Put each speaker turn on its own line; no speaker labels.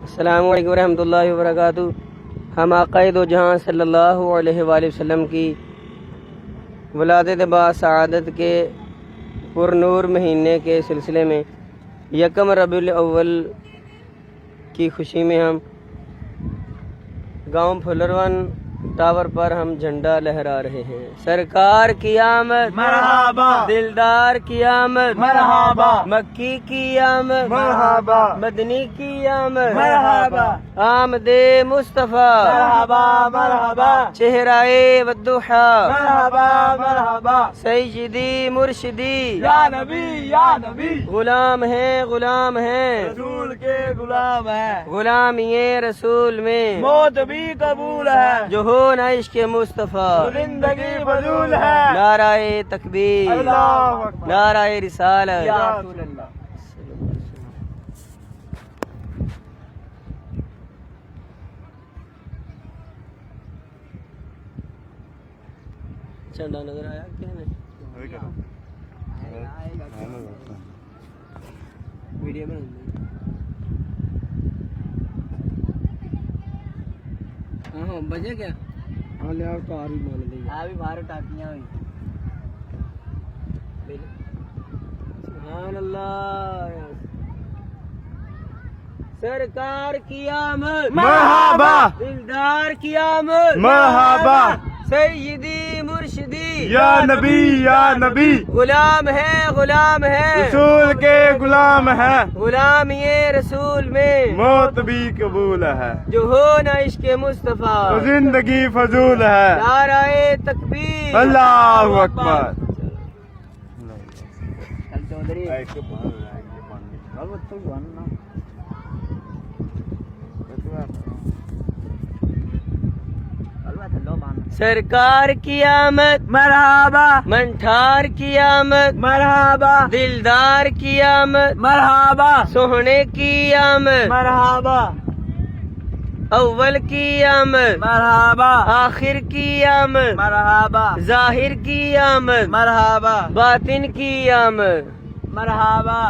السلام علیکم ورحمۃ اللہ وبرکاتہ۔ ہم آقائے دو جہاں صلی اللہ علیہ وآلہ وسلم کی ولادت با سعادت کے پر نور مہینے کے سلسلے میں یکم ربیع الاول کی خوشی میں ہم گاؤں پھلرون ٹاور پر ہم جھنڈا لہرا رہے ہیں۔ سرکار کی آمد
مرحبا،
دلدار کی آمد
مرحبا،
مکی کی آمد
مرحبا،
مدنی کی آمد
مرحبا،
آمد مصطفیٰ
مرحبا، مرحبا،
چہرائے والضحا
مرحبا، مرحبا،
سیدی مرشدی
یا نبی، یا نبی،
غلام ہیں غلام ہیں
رسول کے غلام ہیں،
غلامی رسول میں
موت بھی قبول ہے،
جو ہو نہ عشق مصطفیٰ،
زندگی فضول ہے،
نعرہ تکبیر،
اللہ اکبر،
نعرہ رسالت۔
یا رسول اللہ۔
جھنڈا نظر آیا کہ نہیں؟ ویڈیو بنا ہاں بجے کیا ہاں لے تو آ رہی بول دیں
ابھی باہر ٹاکیاں ہوئی،
سبحان اللہ۔ سرکار کی آمد
مرحبا،
دلدار کی آمد
مرحبا،
سیدی مرشدی
یا نبی، یا نبی،
غلام ہے غلام ہے
رسول کے غلام ہیں،
غلامی رسول میں
موت بھی قبول ہے،
جو ہو نہ عشق مصطفیٰ،
تو زندگی فضول ہے،
نعرہ تکبیر،
اللہ اکبر۔
سرکار کی آمد
مرحبا،
منٹھار کی آمد
مرحبا،
دلدار کی آمد
مرحبا،
سوہنے کی آمد
مرحبا،
اول کی آمد
مرحبا،
آخر کی آمد
مرحبا،
ظاہر کی آمد
مرحبا،
باطن کی آمد۔
مرحبا۔